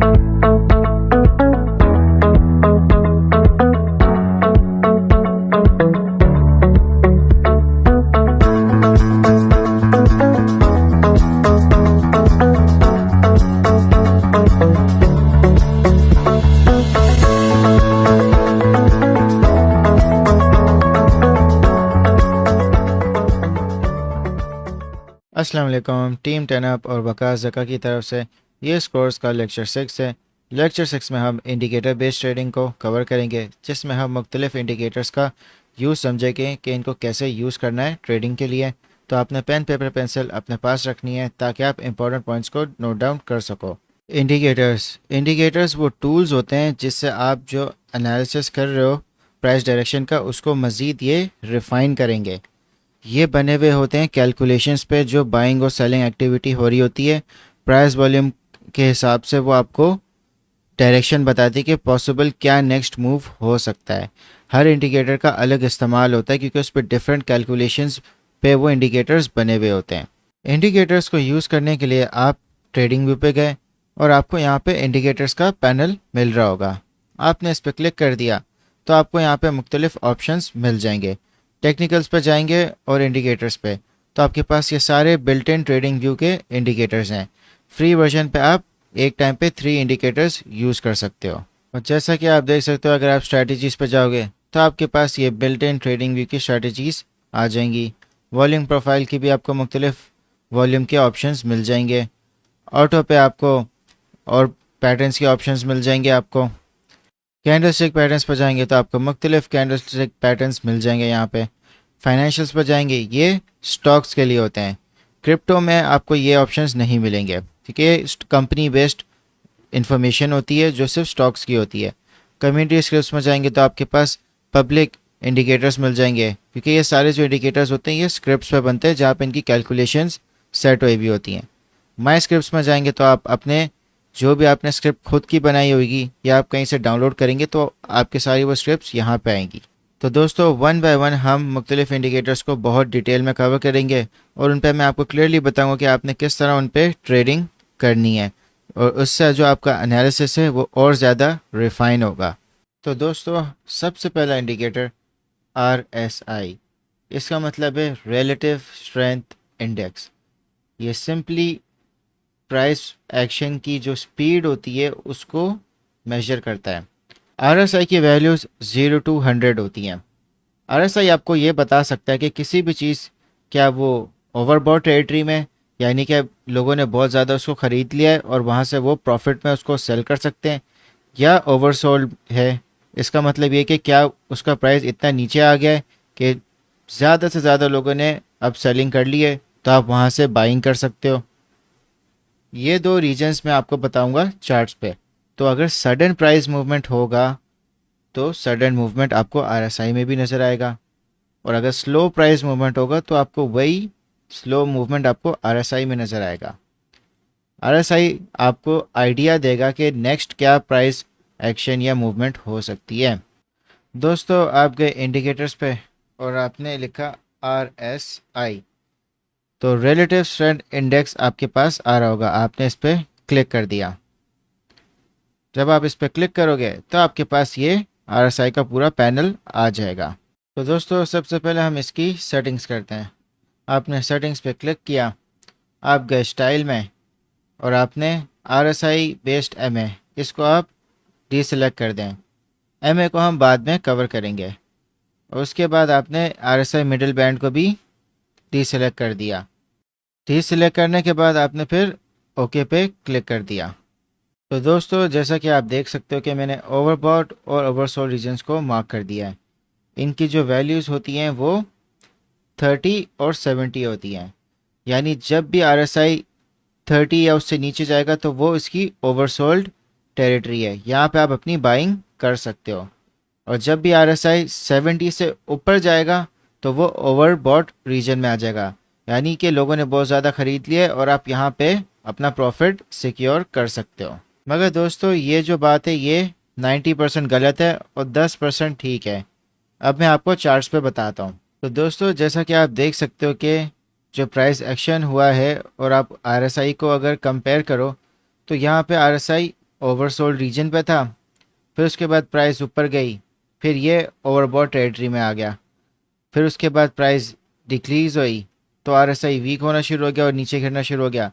अस्सलाम वालेकुम। Team 10 up और वकास ज़का की तरफ से ये इस कोर्स का लेक्चर 6 है। लेक्चर 6 में हम इंडिकेटर बेस्ड ट्रेडिंग को कवर करेंगे, जिसमें हम मुख्तलिफ इंडिकेटर्स का यूज़ समझेंगे कि इनको कैसे यूज़ करना है ट्रेडिंग के लिए। तो आपने पेन पेपर पेंसिल अपने पास रखनी है ताकि आप इंपॉर्टेंट पॉइंट्स को नोट डाउन कर सको। इंडिकेटर्स वो टूल्स होते हैं जिससे आप जो एनालिसिस कर रहे हो प्राइस डायरेक्शन का, उसको मज़ीद ये रिफ़ाइन करेंगे। ये बने हुए होते हैं कैलकुलेशंस पे जो बाइंग और सेलिंग एक्टिविटी हो रही होती है। प्राइस वॉल्यूम के हिसाब से वो आपको डायरेक्शन बताती है कि पॉसिबल क्या नेक्स्ट मूव हो सकता है। हर इंडिकेटर का अलग इस्तेमाल होता है क्योंकि उस पर डिफरेंट कैलकुलेशंस पे वो इंडिकेटर्स बने हुए होते हैं। इंडिकेटर्स को यूज़ करने के लिए आप ट्रेडिंग व्यू पे गए और आपको यहाँ पे इंडिकेटर्स का पैनल मिल रहा होगा। आपने इस पर क्लिक कर दिया तो आपको यहाँ पे मुख्तलिफ ऑप्शंस मिल जाएंगे। टेक्निकल्स पे जाएंगे और इंडिकेटर्स पे, तो आपके पास ये सारे बिल्ट इन ट्रेडिंग व्यू के इंडिकेटर्स हैं। फ्री वर्जन पे आप एक टाइम पे 3 इंडिकेटर्स यूज़ कर सकते हो। और जैसा कि आप देख सकते हो, अगर आप स्ट्रैटेजीज़ पे जाओगे तो आपके पास ये बिल्ट इन ट्रेडिंग व्यू की स्ट्रैटेजीज़ आ जाएंगी। वॉल्यूम प्रोफाइल की भी आपको मुख्तलिफ वॉल्यूम के ऑप्शंस मिल जाएंगे। ऑटो पे आपको और पैटर्न्स के ऑप्शंस मिल जाएंगे। आपको कैंडलस्टिक पैटर्न्स पर जाएंगे तो आपको मुख्तलिफ कैंडलस्टिक पैटर्न्स मिल जाएंगे। यहाँ पे फाइनेंशियल्स पर जाएंगे, ये स्टॉक्स के लिए होते हैं। क्रिप्टो में आपको ये ऑप्शंस नहीं मिलेंगे क्योंकि ये कंपनी बेस्ड इंफॉर्मेशन होती है जो सिर्फ स्टॉक्स की होती है। कम्युनिटी स्क्रिप्ट्स में जाएंगे तो आपके पास पब्लिक इंडिकेटर्स मिल जाएंगे क्योंकि ये सारे जो इंडिकेटर्स होते हैं ये स्क्रिप्ट्स पे बनते हैं जहाँ पे इनकी कैलकुलेशंस सेट हुई भी होती हैं। माई स्क्रिप्ट्स में जाएंगे तो आप अपने जो भी आपने स्क्रिप्ट खुद की बनाई होगी या आप कहीं से डाउनलोड करेंगे तो आपके सारी वो स्क्रिप्ट्स यहाँ पे आएंगी। तो दोस्तों, वन बाय वन हम मुख्तलिफ इंडिकेटर्स को बहुत डिटेल में कवर करेंगे और उन पर मैं आपको क्लियरली बताऊंगा कि आपने किस तरह उन पर ट्रेडिंग करनी है और उससे जो आपका एनालिसिस है वो और ज़्यादा रिफाइन होगा। तो दोस्तों, सबसे पहला इंडिकेटर RSI, इसका मतलब है रिलेटिव स्ट्रेंथ इंडेक्स। ये सिंपली प्राइस एक्शन की जो स्पीड होती है उसको मेजर करता है। RSI की वैल्यूज़ 0 to 100 होती हैं। RSI आपको ये बता सकता है कि किसी भी चीज़ क्या वो ओवरबॉट टेरिटरी में, यानी कि लोगों ने बहुत ज़्यादा उसको ख़रीद लिया है और वहाँ से वो प्रॉफिट में उसको सेल कर सकते हैं, या ओवरसोल्ड है। इसका मतलब ये कि क्या उसका प्राइस इतना नीचे आ गया है कि ज़्यादा से ज़्यादा लोगों ने अब सेलिंग कर ली है तो आप वहाँ से बाइंग कर सकते हो। ये 2 रीजन्स मैं आपको बताऊंगा चार्ट्स पे। तो अगर सडन प्राइस मूवमेंट होगा तो सडन मूवमेंट आपको RSI में भी नज़र आएगा, और अगर स्लो प्राइस मूवमेंट होगा तो आपको वही स्लो मूवमेंट आपको RSI में नज़र आएगा। RSI आपको आइडिया देगा कि नेक्स्ट क्या प्राइस एक्शन या मूवमेंट हो सकती है। दोस्तों, आप गए इंडिकेटर्स पे और आपने लिखा RSI, तो रिलेटिव स्ट्रेंथ इंडेक्स आपके पास आ रहा होगा। आपने इस पर क्लिक कर दिया। जब आप इस पर क्लिक करोगे तो आपके पास ये RSI का पूरा पैनल आ जाएगा। तो दोस्तों, सबसे पहले हम इसकी सेटिंग्स करते हैं। आपने सेटिंग्स पे क्लिक किया, आप गए स्टाइल में और आपने RSI बेस्ड MA, इसको आप डीसेलेक्ट कर दें। MA को हम बाद में कवर करेंगे। और उसके बाद आपने RSI मिडिल बैंड को भी डीसेलेक्ट कर दिया। डीसेलेक्ट करने के बाद आपने फिर ओके पे क्लिक कर दिया। तो दोस्तों, जैसा कि आप देख सकते हो कि मैंने ओवरबॉट और ओवरसोल्ड रीजन्स को मार्क कर दिया है। इनकी जो वैल्यूज़ होती हैं वो 30 और 70 होती हैं। यानी जब भी RSI 30 या उससे नीचे जाएगा तो वो इसकी ओवरसोल्ड टेरिटरी है, यहाँ पे आप अपनी बाइंग कर सकते हो। और जब भी RSI 70 से ऊपर जाएगा तो वो ओवरबॉट रीजन में आ जाएगा, यानी कि लोगों ने बहुत ज़्यादा ख़रीद लिया है और आप यहाँ पे अपना प्रॉफिट सिक्योर कर सकते हो। मगर दोस्तों, ये जो बात है ये 90% गलत है और 10% ठीक है। अब मैं आपको चार्ट्स पे बताता हूँ। तो दोस्तों, जैसा कि आप देख सकते हो कि जो प्राइस एक्शन हुआ है और आप RSI को अगर कंपेयर करो तो यहाँ पे RSI ओवरसोल्ड रीजन पे था, फिर उसके बाद प्राइस ऊपर गई, फिर ये ओवरबॉट टेरिटरी में आ गया, फिर उसके बाद प्राइस डिक्रीज हुई तो आरएसआई वीक होना शुरू हो गया और नीचे गिरना शुरू हो गया,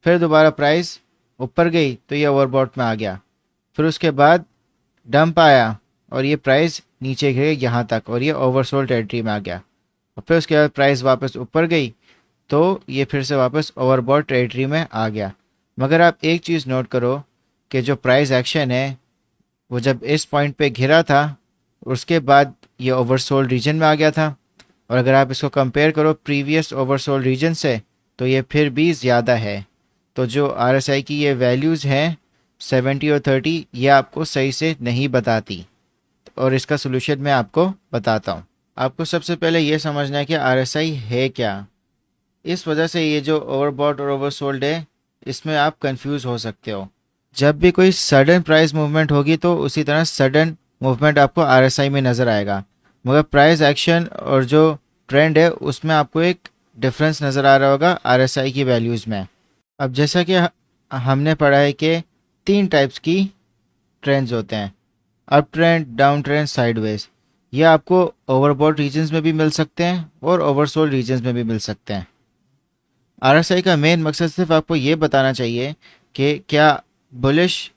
फिर दोबारा प्राइस ऊपर गई तो ये ओवरबॉट में आ गया, फिर उसके बाद डंप आया और ये प्राइस नीचे गिर गई यहाँ तक और ये ओवरसोल्ड टेरिटरी में आ गया, और फिर उसके बाद प्राइस वापस ऊपर गई तो ये फिर से वापस ओवरबॉट टेरिटरी में आ गया। मगर आप एक चीज़ नोट करो कि जो प्राइस एक्शन है वो जब इस पॉइंट पे घिरा था उसके बाद ये ओवरसोल्ड रीजन में आ गया था, और अगर आप इसको कंपेयर करो प्रीवियस ओवरसोल्ड रीजन से तो ये फिर भी ज़्यादा है। तो जो आरएसआई की ये वैल्यूज़ हैं 70 और 30 ये आपको सही से नहीं बताती, और इसका सोल्यूशन मैं आपको बताता हूँ। आपको सबसे पहले ये समझना है कि आरएसआई है क्या। इस वजह से ये जो ओवरबॉट और ओवरसोल्ड है इसमें आप कंफ्यूज हो सकते हो। जब भी कोई सडन प्राइस मूवमेंट होगी तो उसी तरह सडन मूवमेंट आपको आरएसआई में नज़र आएगा, मगर प्राइस एक्शन और जो ट्रेंड है उसमें आपको एक डिफरेंस नज़र आ रहा होगा आरएसआई की वैल्यूज़ में। अब जैसा कि हमने पढ़ा है कि 3 टाइप्स की ट्रेंड्स होते हैं, up trend, down trend, sideways. ये आपको ओवरबॉट रीजन्स में भी मिल सकते हैं और ओवरसोल्ड रीजन्स में भी मिल सकते हैं। आरएसआई का मेन मकसद सिर्फ आपको ये बताना चाहिए कि क्या बुलिश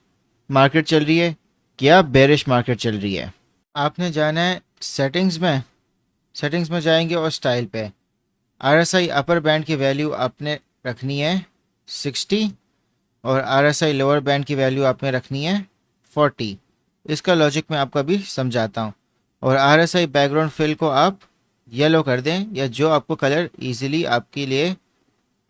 मार्केट चल रही है क्या बेरिश मार्केट चल रही है। आपने जाना है सेटिंग्स में जाएंगे और स्टाइल पे आरएसआई अपर बैंड की वैल्यू आपने रखनी है 60 और आरएसआई लोअर बैंड की वैल्यू आपने रखनी है 40। इसका लॉजिक मैं आपको अभी समझाता हूँ। और आरएसआई बैकग्राउंड फिल को आप येलो कर दें या जो आपको कलर इजीली आपके लिए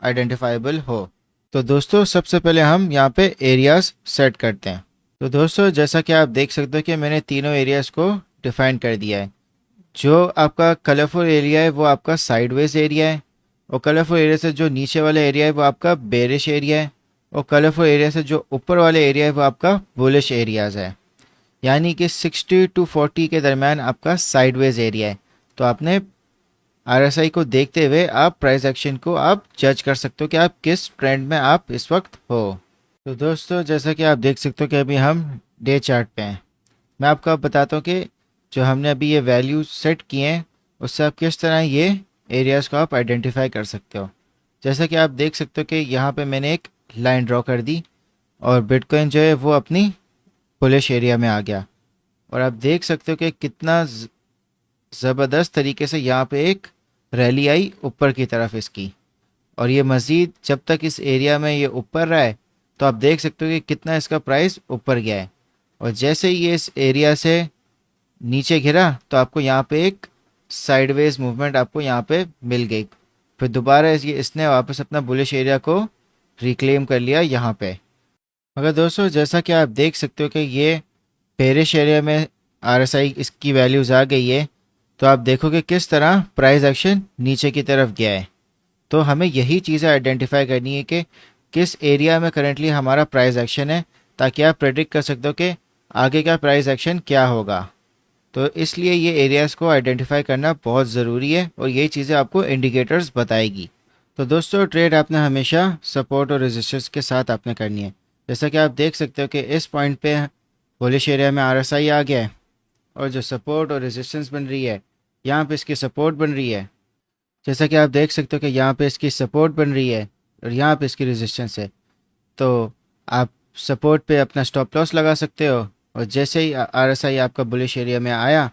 आइडेंटिफाइबल हो। तो दोस्तों सबसे पहले हम यहाँ पे एरियाज सेट करते हैं। तो दोस्तों जैसा कि आप देख सकते हो कि मैंने तीनों एरियाज को डिफाइन कर दिया है। जो आपका कलरफुल एरिया है वो आपका साइडवेज एरिया है, और कलरफुल एरिया से जो नीचे वाला एरिया है वो आपका बेरिश एरिया है, और कलरफुल एरिया से जो ऊपर वाले एरिया है वो आपका बुलिश एरियाज है। यानी कि 60 टू 40 के दरमियान आपका साइडवेज एरिया है। तो आपने आरएसआई को देखते हुए आप प्राइस एक्शन को आप जज कर सकते हो कि आप किस ट्रेंड में आप इस वक्त हो। तो दोस्तों जैसा कि आप देख सकते हो कि अभी हम डे चार्ट पे हैं। मैं आपको अब बताता हूँ कि जो हमने अभी ये वैल्यू सेट किए हैं उससे आप किस तरह ये एरियाज़ को आप आइडेंटिफाई कर सकते हो। जैसा कि आप देख सकते हो कि यहाँ पे मैंने एक लाइन ड्रॉ कर दी और बिटकॉइन जो है वो अपनी बुलिश एरिया में आ गया, और आप देख सकते हो कि कितना ज़बरदस्त तरीके से यहाँ पे एक रैली आई ऊपर की तरफ इसकी, और ये मज़ीद जब तक इस एरिया में ये ऊपर रहा है तो आप देख सकते हो कि कितना इसका प्राइस ऊपर गया है, और जैसे ही ये इस एरिया से नीचे गिरा तो आपको यहाँ पे एक साइडवेज मूवमेंट आपको यहाँ पे मिल गई। फिर दोबारा इसने वापस अपना बुलिश एरिया को रिक्लेम कर लिया यहाँ पे। मगर दोस्तों जैसा कि आप देख सकते हो कि ये बेरिश एरिया में आरएसआई इसकी वैल्यूज़ आ गई है, तो आप देखोगे किस तरह प्राइस एक्शन नीचे की तरफ गया है। तो हमें यही चीज़ें आइडेंटिफाई करनी है कि किस एरिया में करेंटली हमारा प्राइस एक्शन है, ताकि आप प्रेडिक्ट कर सकते हो कि आगे का प्राइस एक्शन क्या होगा। तो इसलिए ये एरियाज़ को आइडेंटिफाई करना बहुत ज़रूरी है और यही चीज़ें आपको इंडिकेटर्स बताएगी। तो दोस्तों ट्रेड आपने हमेशा सपोर्ट और रेजिस्टेंस के साथ आपने करनी है। जैसा कि आप देख सकते हो कि इस पॉइंट पे बुलिश एरिया में आरएसआई आ गया है, और जो सपोर्ट और रेजिस्टेंस बन रही है यहाँ पे इसकी सपोर्ट बन रही है। जैसा कि आप देख सकते हो कि यहाँ पे इसकी सपोर्ट बन रही है और यहाँ पे इसकी रेजिस्टेंस है। तो आप सपोर्ट पे अपना स्टॉप लॉस लगा सकते हो, और जैसे ही आरएसआई आपका बुलिश एरिया में आया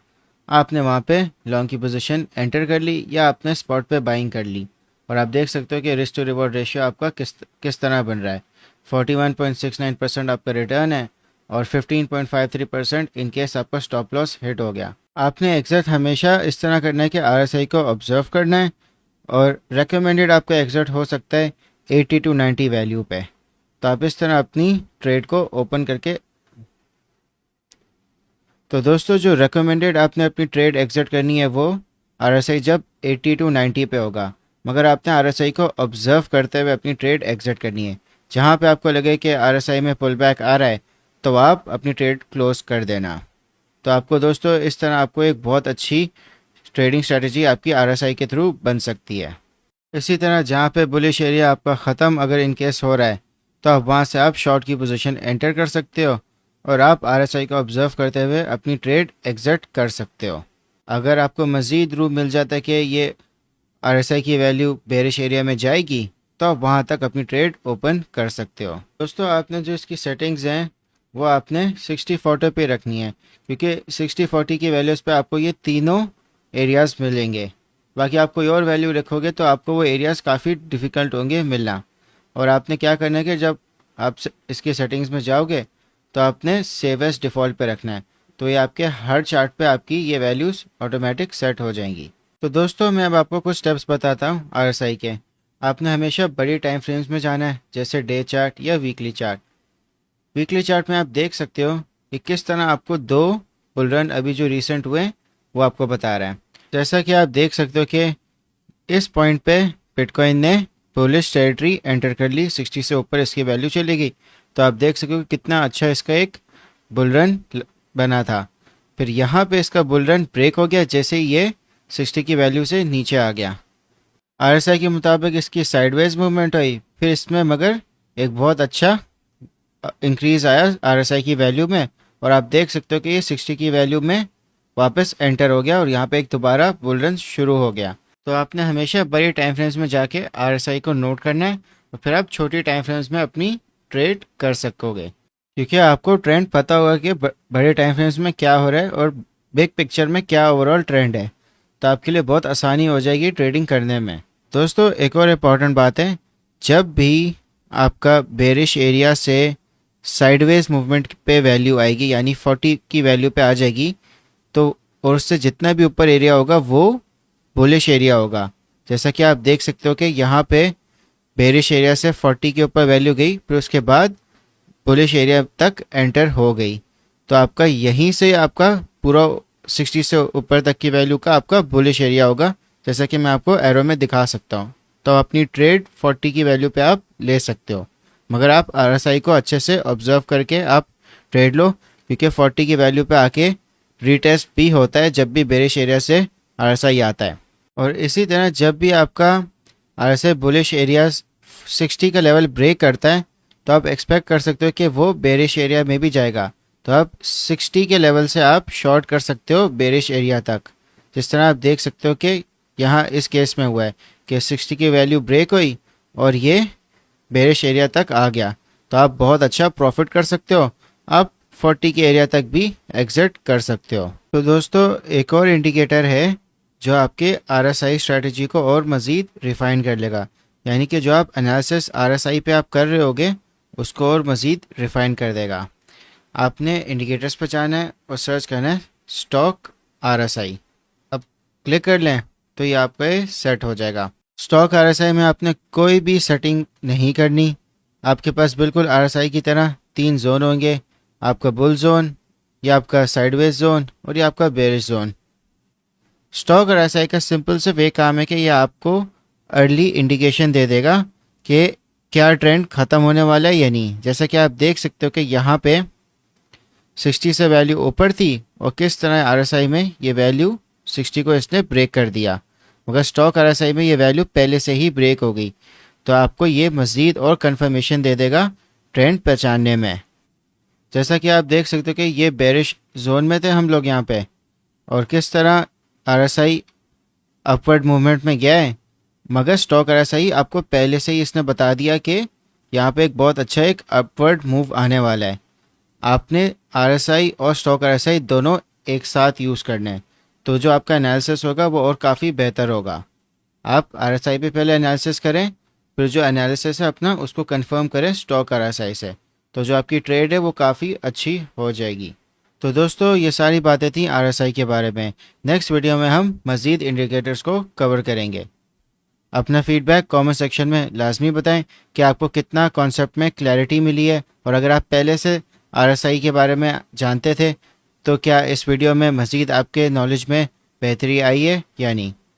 आपने वहाँ पे लॉन्ग की पोजीशन एंटर कर ली या आपने स्पॉट पे बाइंग कर ली, और आप देख सकते हो कि रिस्क टू रिवॉर्ड रेशियो आपका किस तरह बन रहा है। 41.69% आपका रिटर्न है और 15.53% इन केस आपका स्टॉप लॉस हिट हो गया। आपने एग्जिट हमेशा इस तरह करना है कि आरएसआई को ऑब्जर्व करना है, और रेकमेंडेड आपका एग्जिट हो सकता है 80 टू 90 वैल्यू पे। तो आप इस तरह अपनी ट्रेड को ओपन करके, तो दोस्तों जो रेकमेंडेड आपने अपनी ट्रेड एग्जिट करनी है वो आरएसआई जब 80 टू 90 पे होगा, मगर आपने आरएसआई को ऑब्जर्व करते हुए अपनी ट्रेड एग्जिट करनी है। जहाँ पे आपको लगे कि आरएसआई में पुल बैक आ रहा है तो आप अपनी ट्रेड क्लोज कर देना। तो आपको दोस्तों इस तरह आपको एक बहुत अच्छी ट्रेडिंग स्ट्रेटजी आपकी आरएसआई के थ्रू बन सकती है। इसी तरह जहाँ पे बुलिश एरिया आपका ख़त्म अगर इन केस हो रहा है तो आप वहाँ से आप शॉर्ट की पोजीशन एंटर कर सकते हो और आप आरएसआई को ऑब्जर्व करते हुए अपनी ट्रेड एग्जिट कर सकते हो। अगर आपको मज़ीद रूम मिल जाता है कि ये आरएसआई की वैल्यू बेरिश एरिया में जाएगी तो आप वहाँ तक अपनी ट्रेड ओपन कर सकते हो। दोस्तों आपने जो इसकी सेटिंग्स हैं वो आपने 60-40 पे रखनी है, क्योंकि 60-40 की वैल्यूज़ पे आपको ये तीनों एरियाज़ मिलेंगे। बाकी आप कोई और वैल्यू रखोगे तो आपको वो एरियाज़ काफ़ी डिफ़िकल्ट होंगे मिलना। और आपने क्या करना है कि जब आप इसकी सेटिंग्स में जाओगे तो आपने सेव एज डिफ़ॉल्ट पे रखना है, तो ये आपके हर चार्ट पे आपकी ये वैल्यूज़ ऑटोमेटिक सेट हो जाएंगी। तो दोस्तों मैं अब आपको कुछ स्टेप्स बताता हूँ आरएसआई के। आपने हमेशा बड़ी टाइम फ्रेम्स में जाना है, जैसे डे चार्ट या वीकली चार्ट। वीकली चार्ट में आप देख सकते हो कि किस तरह आपको दो बुल रन अभी जो रिसेंट हुए वो आपको बता रहा है। जैसा कि आप देख सकते हो कि इस पॉइंट पे बिटकॉइन ने बुलिश टेरिटरी एंटर कर ली, 60 से ऊपर इसकी वैल्यू चली गई। तो आप देख सकते हो कितना अच्छा इसका एक बुल रन बना था। फिर यहाँ पे इसका बुल रन ब्रेक हो गया जैसे ही ये 60 की वैल्यू से नीचे आ गया। आरएसआई के मुताबिक इसकी साइडवेज मूवमेंट हुई, फिर इसमें मगर एक बहुत अच्छा इंक्रीज आया आरएसआई की वैल्यू में, और आप देख सकते हो कि ये 60 की वैल्यू में वापस एंटर हो गया और यहाँ पे एक दोबारा बुल रन शुरू हो गया। तो आपने हमेशा बड़ी टाइम फ्रेम्स में जाके आरएसआई को नोट करना है और फिर आप छोटी टाइम फ्रेम्स में अपनी ट्रेड कर सकोगे, क्योंकि आपको ट्रेंड पता होगा कि बड़े टाइम फ्रेम्स में क्या हो रहा है और बिग पिक्चर में क्या ओवरऑल ट्रेंड है। तो आपके लिए बहुत आसानी हो जाएगी ट्रेडिंग करने में। दोस्तों एक और इम्पॉर्टेंट बात है, जब भी आपका बेरिश एरिया से साइडवेज मूवमेंट पे वैल्यू आएगी यानी 40 की वैल्यू पे आ जाएगी, तो और उससे जितना भी ऊपर एरिया होगा वो बुलिश एरिया होगा। जैसा कि आप देख सकते हो कि यहाँ पे बेरिश एरिया से 40 के ऊपर वैल्यू गई, फिर उसके बाद बुलिश एरिया तक एंटर हो गई। तो आपका यहीं से आपका पूरा 60 से ऊपर तक की वैल्यू का आपका बुलिश एरिया होगा, जैसा कि मैं आपको एरो में दिखा सकता हूँ। तो अपनी ट्रेड 40 की वैल्यू पे आप ले सकते हो, मगर आप आरएसआई को अच्छे से ऑब्जर्व करके आप ट्रेड लो, क्योंकि 40 की वैल्यू पे आके रीटेस्ट भी होता है जब भी बेरिश एरिया से आरएसआई आता है। और इसी तरह जब भी आपका आरएसआई बुलिश एरिया 60 का लेवल ब्रेक करता है तो आप एक्सपेक्ट कर सकते हो कि वो बेरिश एरिया में भी जाएगा। तो आप 60 के लेवल से आप शॉर्ट कर सकते हो बेरिश एरिया तक। जिस तरह आप देख सकते हो कि यहाँ इस केस में हुआ है कि 60 की वैल्यू ब्रेक हुई और ये बेरिश एरिया तक आ गया, तो आप बहुत अच्छा प्रॉफिट कर सकते हो। आप 40 के एरिया तक भी एग्जिट कर सकते हो। तो दोस्तों एक और इंडिकेटर है जो आपके आरएसआई स्ट्रेटजी को और मज़ीद रिफाइन कर लेगा, यानी कि जो आप एनालिसिस आरएसआई पे आप कर रहे होगे उसको और मज़ीद रिफाइन कर देगा। आपने इंडिकेटर्स पर जाना है और सर्च करना है स्टॉक आरएसआई। अब क्लिक कर लें तो ये आपका सेट हो जाएगा। स्टॉक आरएसआई में आपने कोई भी सेटिंग नहीं करनी। आपके पास बिल्कुल आरएसआई की तरह 3 जोन होंगे, आपका बुल जोन, या आपका साइडवेज जोन और ये आपका बेरिश जोन। स्टॉक आरएसआई का सिंपल सिर्फ एक काम है कि ये आपको अर्ली इंडिकेशन दे देगा कि क्या ट्रेंड ख़त्म होने वाला है या नहीं। जैसा कि आप देख सकते हो कि यहाँ पे 60 से वैल्यू ऊपर थी और किस तरह आरएसआई में ये वैल्यू 60 को इसने ब्रेक कर दिया, मगर स्टॉक आरएसआई में ये वैल्यू पहले से ही ब्रेक हो गई। तो आपको ये मज़ीद और कंफर्मेशन दे देगा ट्रेंड पहचानने में। जैसा कि आप देख सकते हो कि ये बेरिश जोन में थे हम लोग यहाँ पे, और किस तरह आरएसआई अपवर्ड मूवमेंट में गया है, मगर स्टॉक आरएसआई आपको पहले से ही इसने बता दिया कि यहाँ पे एक बहुत अच्छा एक अपवर्ड मूव आने वाला है। आपने आरएसआई और स्टॉक आरएसआई दोनों एक साथ यूज़ करने हैं, तो जो आपका एनालिसिस होगा वो और काफ़ी बेहतर होगा। आप आरएसआई पे पहले एनालिसिस करें, फिर जो एनालिसिस है अपना उसको कंफर्म करें स्टॉक आरएसआई से, तो जो आपकी ट्रेड है वो काफ़ी अच्छी हो जाएगी। तो दोस्तों ये सारी बातें थी आरएसआई के बारे में। नेक्स्ट वीडियो में हम मज़ीद इंडिकेटर्स को कवर करेंगे। अपना फीडबैक कमेंट सेक्शन में लाजमी बताएं कि आपको कितना कॉन्सेप्ट में क्लैरिटी मिली है, और अगर आप पहले से आरएसआई के बारे में जानते थे तो क्या इस वीडियो में मज़ीद आपके नॉलेज में बेहतरी आई है या नहीं।